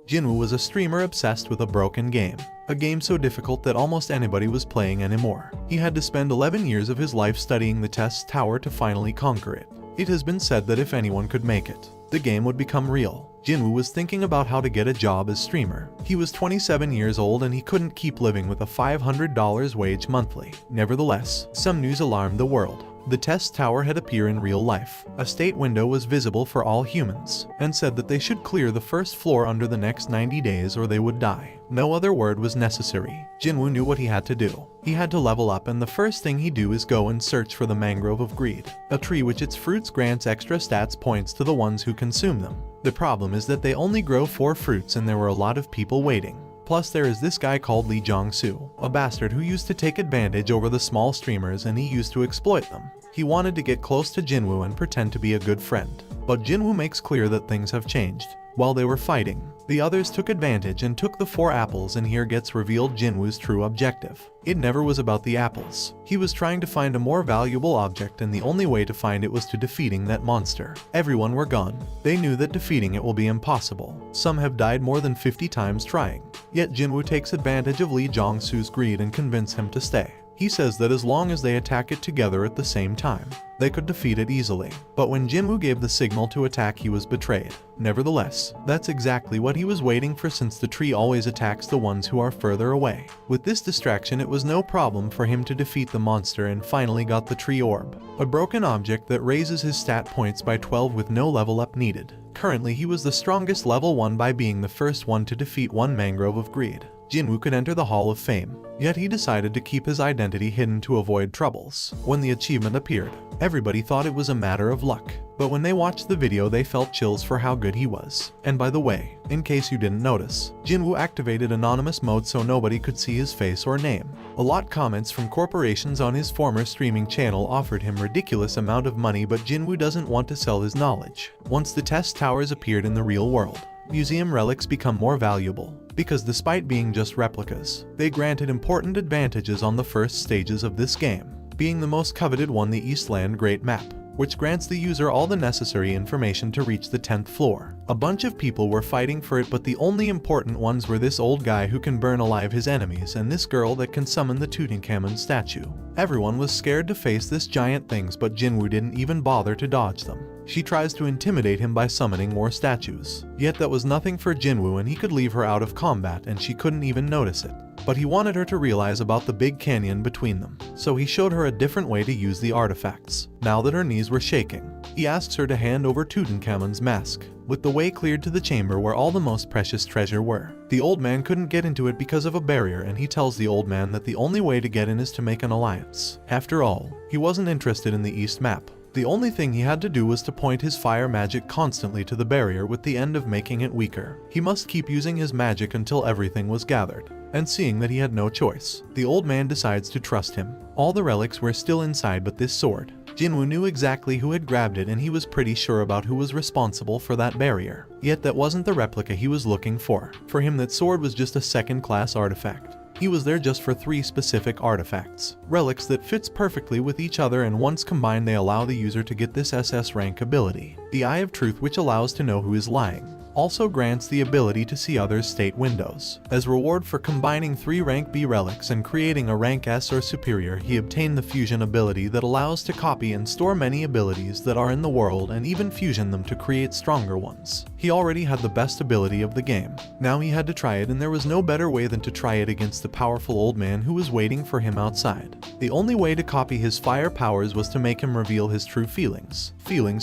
Jinwoo was a streamer obsessed with a broken game. A game so difficult that almost anybody was playing anymore. He had to spend 11 years of his life studying the test tower to finally conquer it. It has been said that if anyone could make it, the game would become real. Jinwoo was thinking about how to get a job as streamer. He was 27 years old and he couldn't keep living with a $500 wage monthly. Nevertheless, some news alarmed the world. The test tower had appeared in real life. A state window was visible for all humans, and said that they should clear the first floor under the next 90 days or they would die. No other word was necessary. Jinwoo knew what he had to do. He had to level up, and the first thing he'd do is go and search for the Mangrove of Greed, a tree which its fruits grants extra stats points to the ones who consume them. The problem is that they only grow 4 fruits and there were a lot of people waiting. Plus there is this guy called Lee Jong-soo, a bastard who used to take advantage over the small streamers and he used to exploit them. He wanted to get close to Jinwoo and pretend to be a good friend. But Jinwoo makes clear that things have changed. While they were fighting, the others took advantage and took the 4 apples, and here gets revealed Jinwoo's true objective. It never was about the apples. He was trying to find a more valuable object, and the only way to find it was to defeating that monster. Everyone were gone. They knew that defeating it will be impossible. Some have died more than 50 times trying. Yet Jinwoo takes advantage of Lee Jong-soo's greed and convinces him to stay. He says that as long as they attack it together at the same time, they could defeat it easily. But when Jinwoo gave the signal to attack, he was betrayed. Nevertheless, that's exactly what he was waiting for, since the tree always attacks the ones who are further away. With this distraction, it was no problem for him to defeat the monster and finally got the tree orb, a broken object that raises his stat points by 12 with no level up needed. Currently, he was the strongest level 1 by being the first one to defeat 1 Mangrove of Greed. Jinwoo could enter the Hall of Fame, yet he decided to keep his identity hidden to avoid troubles. When the achievement appeared, everybody thought it was a matter of luck, but when they watched the video they felt chills for how good he was. And by the way, in case you didn't notice, Jinwoo activated anonymous mode so nobody could see his face or name. A lot comments from corporations on his former streaming channel offered him ridiculous amount of money, but Jinwoo doesn't want to sell his knowledge. Once the test towers appeared in the real world, museum relics become more valuable, because despite being just replicas, they granted important advantages on the first stages of this game, being the most coveted one the Eastland Great Map, which grants the user all the necessary information to reach the 10th floor. A bunch of people were fighting for it, but the only important ones were this old guy who can burn alive his enemies and this girl that can summon the Tutankhamun statue. Everyone was scared to face this giant things, but Jinwoo didn't even bother to dodge them. She tries to intimidate him by summoning more statues. Yet that was nothing for Jinwoo, and he could leave her out of combat and she couldn't even notice it. But he wanted her to realize about the big canyon between them, so he showed her a different way to use the artifacts. Now that her knees were shaking, he asks her to hand over Tutankhamun's mask, with the way cleared to the chamber where all the most precious treasure were. The old man couldn't get into it because of a barrier, and he tells the old man that the only way to get in is to make an alliance. After all, he wasn't interested in the East map. The only thing he had to do was to point his fire magic constantly to the barrier, with the end of making it weaker. He must keep using his magic until everything was gathered. And seeing that he had no choice, the old man decides to trust him. All the relics were still inside but this sword. Jinwoo knew exactly who had grabbed it, and he was pretty sure about who was responsible for that barrier. Yet that wasn't the replica he was looking for. For him, that sword was just a second-class artifact. He was there just for 3 specific artifacts, relics that fits perfectly with each other, and once combined they allow the user to get this SS rank ability, the Eye of Truth, which allows to know who is lying. Also grants the ability to see others' state windows. As reward for combining 3 rank B relics and creating a rank S or superior, he obtained the fusion ability that allows to copy and store many abilities that are in the world and even fusion them to create stronger ones. He already had the best ability of the game. Now he had to try it, and there was no better way than to try it against the powerful old man who was waiting for him outside. The only way to copy his fire powers was to make him reveal his true feelings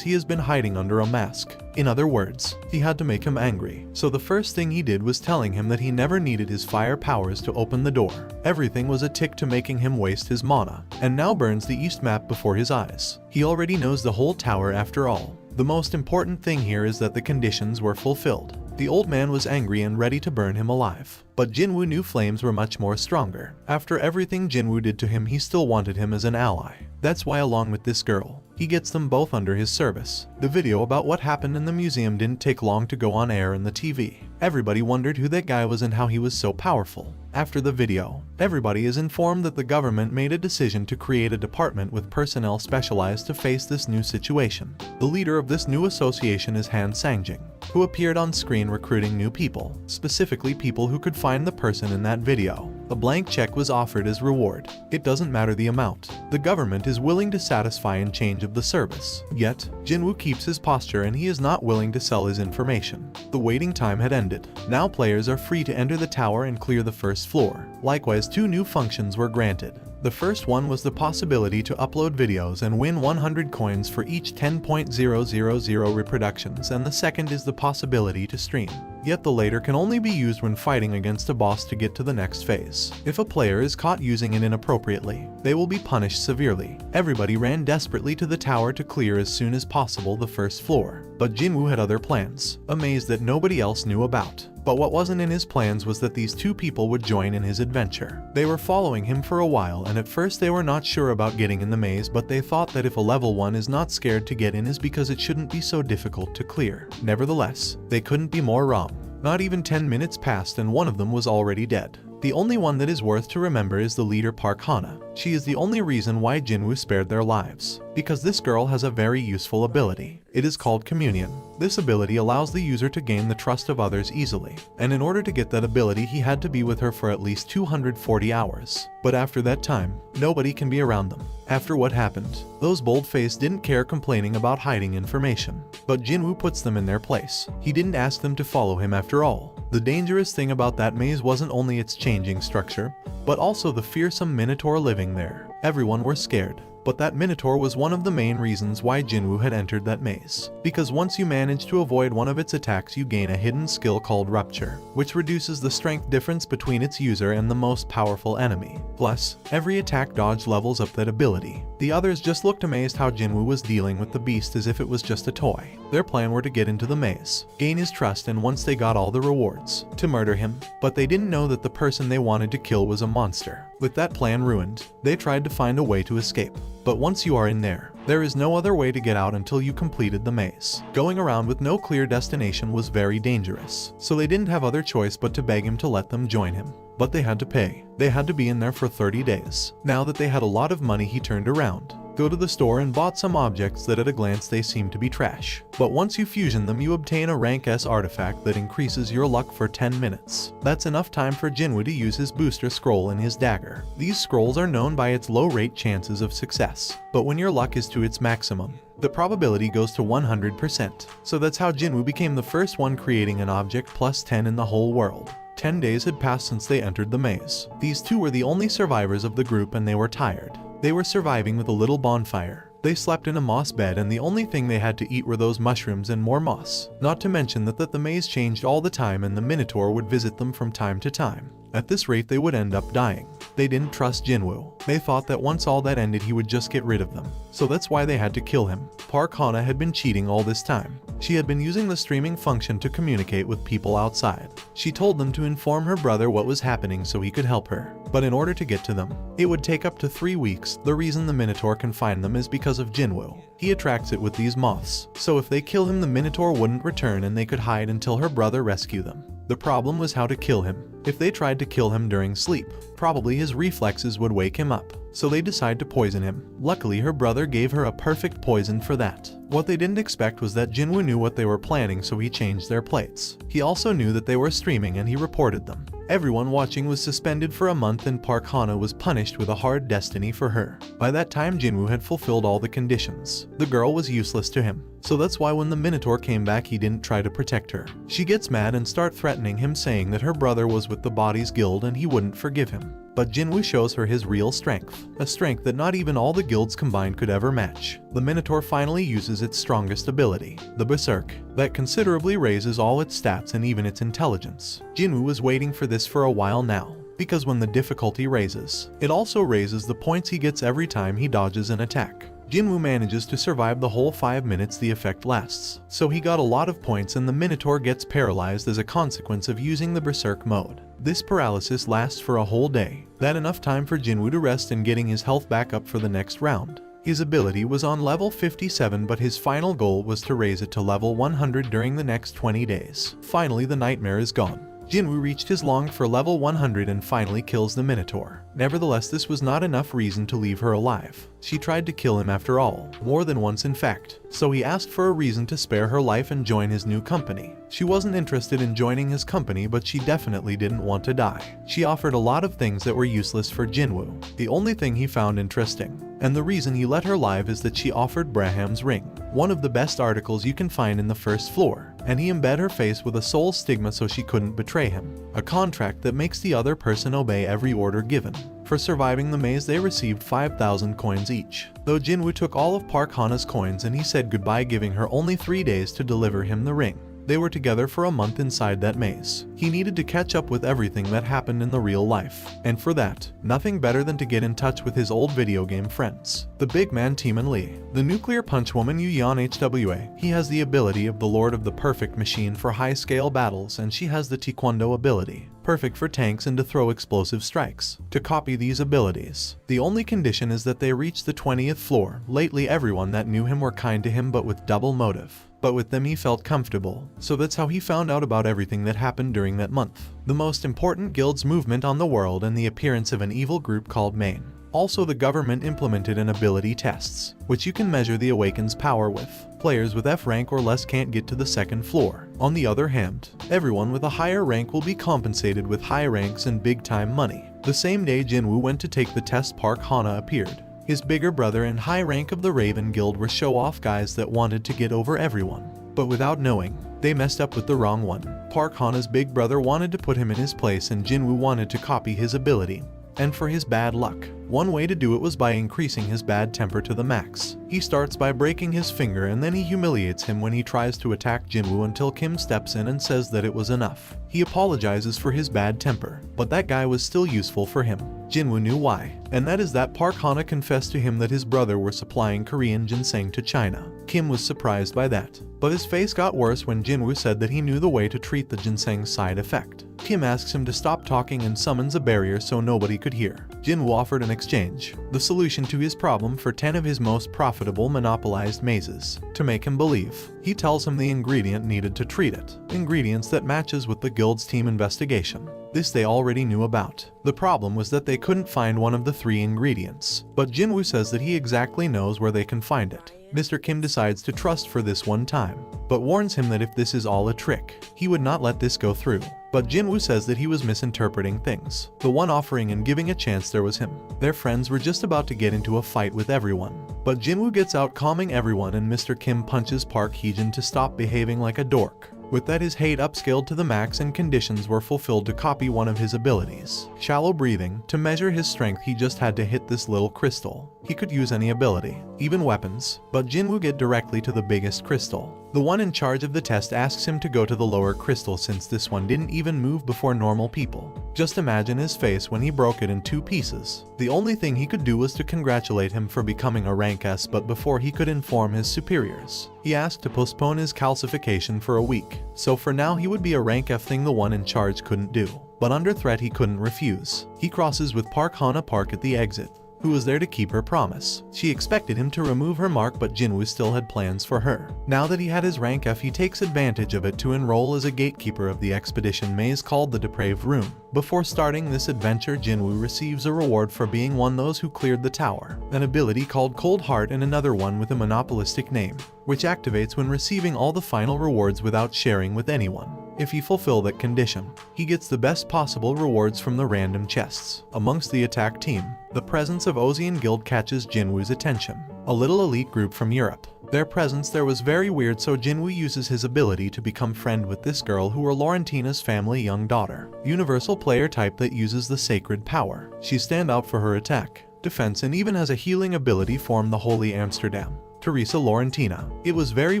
he has been hiding under a mask. In other words, he had to make him angry. So the first thing he did was telling him that he never needed his fire powers to open the door. Everything was a tick to making him waste his mana, and now burns the East map before his eyes. He already knows the whole tower after all. The most important thing here is that the conditions were fulfilled. The old man was angry and ready to burn him alive. But Jinwoo knew flames were much more stronger. After everything Jinwoo did to him, he still wanted him as an ally. That's why, along with this girl, He gets them both under his service. The video about what happened in the museum didn't take long to go on air in the TV. Everybody wondered who that guy was and how he was so powerful. After the video, everybody is informed that the government made a decision to create a department with personnel specialized to face this new situation. The leader of this new association is Han Sangjing, who appeared on screen recruiting new people, specifically people who could find the person in that video. A blank check was offered as reward. It doesn't matter the amount. The government is willing to satisfy in change of the service. Yet, Jinwoo keeps his posture and he is not willing to sell his information. The waiting time had ended. Now players are free to enter the tower and clear the first floor. Likewise, 2 new functions were granted. The first one was the possibility to upload videos and win 100 coins for each 10.000 reproductions, and the second is the possibility to stream. Yet the latter can only be used when fighting against a boss to get to the next phase. If a player is caught using it inappropriately, they will be punished severely. Everybody ran desperately to the tower to clear as soon as possible the first floor. But Jinwoo had other plans, a maze that nobody else knew about. But what wasn't in his plans was that these 2 people would join in his adventure. They were following him for a while, and at first they were not sure about getting in the maze, but they thought that if a level 1 is not scared to get in is because it shouldn't be so difficult to clear. Nevertheless, they couldn't be more wrong. Not even 10 minutes passed and one of them was already dead. The only one that is worth to remember is the leader Park Hana. She is the only reason why Jinwoo spared their lives, because this girl has a very useful ability. It is called Communion. This ability allows the user to gain the trust of others easily, and in order to get that ability he had to be with her for at least 240 hours. But after that time, nobody can be around them. After what happened, those bold-faced didn't care complaining about hiding information. But Jinwoo puts them in their place. He didn't ask them to follow him after all. The dangerous thing about that maze wasn't only its changing structure, but also the fearsome Minotaur living there. Everyone were scared. But that Minotaur was one of the main reasons why Jinwoo had entered that maze. Because once you manage to avoid one of its attacks you gain a hidden skill called Rupture, which reduces the strength difference between its user and the most powerful enemy. Plus, every attack dodge levels up that ability. The others just looked amazed how Jinwoo was dealing with the beast as if it was just a toy. Their plan were to get into the maze, gain his trust, and once they got all the rewards, to murder him. But they didn't know that the person they wanted to kill was a monster. With that plan ruined, they tried to find a way to escape. But once you are in there is no other way to get out until you completed the maze. Going around with no clear destination was very dangerous, so they didn't have other choice but to beg him to let them join him. But they had to pay. They had to be in there for 30 days. Now that they had a lot of money, he turned around, go to the store and bought some objects that at a glance they seemed to be trash. But once you fusion them you obtain a rank S artifact that increases your luck for 10 minutes. That's enough time for Jinwoo to use his booster scroll and his dagger. These scrolls are known by its low rate chances of success, but when your luck is to its maximum, the probability goes to 100%. So that's how Jinwoo became the first one creating an object plus 10 in the whole world. 10 days had passed since they entered the maze. These 2 were the only survivors of the group and they were tired. They were surviving with a little bonfire. They slept in a moss bed and the only thing they had to eat were those mushrooms and more moss. Not to mention that the maze changed all the time and the Minotaur would visit them from time to time. At this rate they would end up dying. They didn't trust Jinwoo. They thought that once all that ended he would just get rid of them. So that's why they had to kill him. Park Hana had been cheating all this time. She had been using the streaming function to communicate with people outside. She told them to inform her brother what was happening so he could help her. But in order to get to them, it would take up to 3 weeks. The reason the Minotaur can find them is because of Jinwoo. He attracts it with these moths. So if they kill him the Minotaur wouldn't return and they could hide until her brother rescued them. The problem was how to kill him. If they tried to kill him during sleep, probably his reflexes would wake him up. So they decide to poison him. Luckily her brother gave her a perfect poison for that. What they didn't expect was that Jinwoo knew what they were planning, so he changed their plates. He also knew that they were streaming and he reported them. Everyone watching was suspended for a month and Park Hana was punished with a hard destiny for her. By that time Jinwoo had fulfilled all the conditions. The girl was useless to him. So that's why when the Minotaur came back he didn't try to protect her. She gets mad and starts threatening him, saying that her brother was with the Bodies Guild and he wouldn't forgive him. But Jinwoo shows her his real strength, a strength that not even all the guilds combined could ever match. The Minotaur finally uses its strongest ability, the Berserk, that considerably raises all its stats and even its intelligence. Jinwoo was waiting for this for a while now, because when the difficulty raises, it also raises the points he gets every time he dodges an attack. Jinwoo manages to survive the whole 5 minutes the effect lasts, so he got a lot of points and the Minotaur gets paralyzed as a consequence of using the Berserk mode. This paralysis lasts for a whole day. That enough time for Jinwoo to rest and getting his health back up for the next round. His ability was on level 57, but his final goal was to raise it to level 100 during the next 20 days. Finally, the nightmare is gone. Jinwoo reached his longed for level 100 and finally kills the Minotaur. Nevertheless, this was not enough reason to leave her alive. She tried to kill him after all, more than once in fact, so he asked for a reason to spare her life and join his new company. She wasn't interested in joining his company, but she definitely didn't want to die. She offered a lot of things that were useless for Jinwoo. The only thing he found interesting, and the reason he let her live, is that she offered Braham's ring, one of the best articles you can find in the first floor, and he embed her face with a soul stigma so she couldn't betray him, a contract that makes the other person obey every order given. For surviving the maze, they received 5,000 coins each, though Jinwoo took all of Park Hana's coins and he said goodbye, giving her only 3 days to deliver him the ring. They were together for a month inside that maze. He needed to catch up with everything that happened in the real life, and for that, nothing better than to get in touch with his old video game friends. The big man Taemin Lee, the nuclear punch woman Yu Yan Hwa. He has the ability of the Lord of the Perfect Machine for high-scale battles, and she has the Taekwondo ability, perfect for tanks and to throw explosive strikes. To copy these abilities, the only condition is that they reach the 20th floor. Lately, everyone that knew him were kind to him, but with double motive. But with them he felt comfortable, so that's how he found out about everything that happened during that month. The most important guild's movement on the world and the appearance of an evil group called Maine. Also, the government implemented an ability tests, which you can measure the Awaken's power with. Players with F rank or less can't get to the 2nd floor. On the other hand, everyone with a higher rank will be compensated with high ranks and big-time money. The same day Jinwoo went to take the test, Park Hana appeared. His bigger brother and high rank of the Raven Guild were show-off guys that wanted to get over everyone. But without knowing, they messed up with the wrong one. Park Hana's big brother wanted to put him in his place, and Jinwoo wanted to copy his ability. And for his bad luck, one way to do it was by increasing his bad temper to the max. He starts by breaking his finger, and then he humiliates him when he tries to attack Jinwoo until Kim steps in and says that it was enough. He apologizes for his bad temper, but that guy was still useful for him. Jinwoo knew why, and that is that Park Hana confessed to him that his brother were supplying Korean ginseng to China. Kim was surprised by that, but his face got worse when Jinwoo said that he knew the way to treat the ginseng's side effect. Kim asks him to stop talking and summons a barrier so nobody could hear. Jinwoo offered an exchange, the solution to his problem, for 10 of his most profitable monopolized mazes. To make him believe, he tells him the ingredient needed to treat it, ingredients that matches with the guild's team investigation. This they already knew about. The problem was that they couldn't find one of the 3 ingredients, but Jinwoo says that he exactly knows where they can find it. Mr. Kim decides to trust for this one time, but warns him that if this is all a trick, he would not let this go through. But Jinwoo says that he was misinterpreting things. The one offering and giving a chance there was him. Their friends were just about to get into a fight with everyone, but Jinwoo gets out calming everyone, and Mr. Kim punches Park Heejin to stop behaving like a dork. With that, his hate upscaled to the max and conditions were fulfilled to copy one of his abilities. Shallow breathing. To measure his strength, he just had to hit this little crystal. He could use any ability, even weapons, but Jinwoo get directly to the biggest crystal. The one in charge of the test asks him to go to the lower crystal since this one didn't even move before normal people. Just imagine his face when he broke it in 2 pieces. The only thing he could do was to congratulate him for becoming a rank S, but before he could inform his superiors, he asked to postpone his calcification for a week. So for now he would be a rank F, thing the one in charge couldn't do. But under threat he couldn't refuse. He crosses with Park Hana Park at the exit, who was there to keep her promise. She expected him to remove her mark, but Jinwoo still had plans for her. Now that he had his rank F, he takes advantage of it to enroll as a gatekeeper of the expedition maze called the Depraved Room. Before starting this adventure, Jinwoo receives a reward for being one of those who cleared the tower, an ability called Cold Heart, and another one with a monopolistic name, which activates when receiving all the final rewards without sharing with anyone. If he fulfill that condition, he gets the best possible rewards from the random chests. Amongst the attack team, the presence of Ozian Guild catches Jinwoo's attention, a little elite group from Europe. Their presence there was very weird, so Jinwoo uses his ability to become friend with this girl who are Laurentina's family young daughter. Universal player type that uses the sacred power. She stand out for her attack, defense, and even has a healing ability formed the Holy Amsterdam. Teresa Laurentina. It was very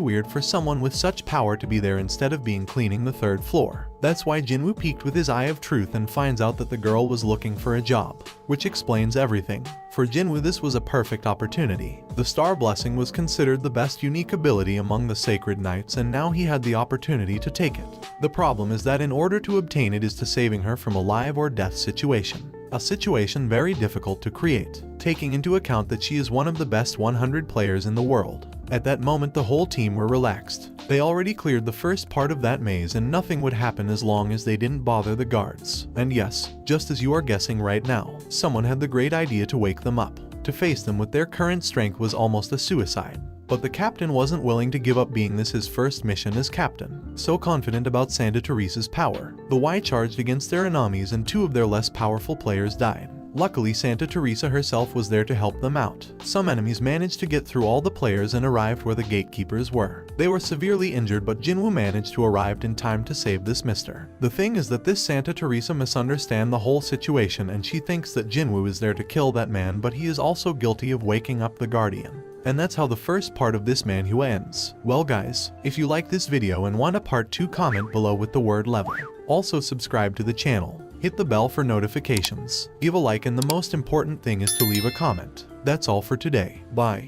weird for someone with such power to be there instead of being cleaning the 3rd floor. That's why Jinwoo peeked with his eye of truth and finds out that the girl was looking for a job, which explains everything. For Jinwoo, this was a perfect opportunity. The Star Blessing was considered the best unique ability among the Sacred Knights, and now he had the opportunity to take it. The problem is that in order to obtain it is to saving her from a life or death situation. a situation very difficult to create, taking into account that she is one of the best 100 players in the world. At that moment the whole team were relaxed. They already cleared the first part of that maze and nothing would happen as long as they didn't bother the guards. And yes, just as you are guessing right now, someone had the great idea to wake them up. To face them with their current strength was almost a suicide. But the captain wasn't willing to give up, being this his first mission as captain. So confident about Santa Teresa's power, the Y charged against their enemies and two of their less powerful players died. Luckily, Santa Teresa herself was there to help them out. Some enemies managed to get through all the players and arrived where the gatekeepers were. They were severely injured, but Jinwoo managed to arrive in time to save this mister. The thing is that this Santa Teresa misunderstands the whole situation and she thinks that Jinwoo is there to kill that man, but he is also guilty of waking up the guardian. And that's how the first part of this manhwa ends. Well guys, if you like this video and want a part 2, comment below with the word level. Also subscribe to the channel. Hit the bell for notifications. Give a like, and the most important thing is to leave a comment. That's all for today. Bye.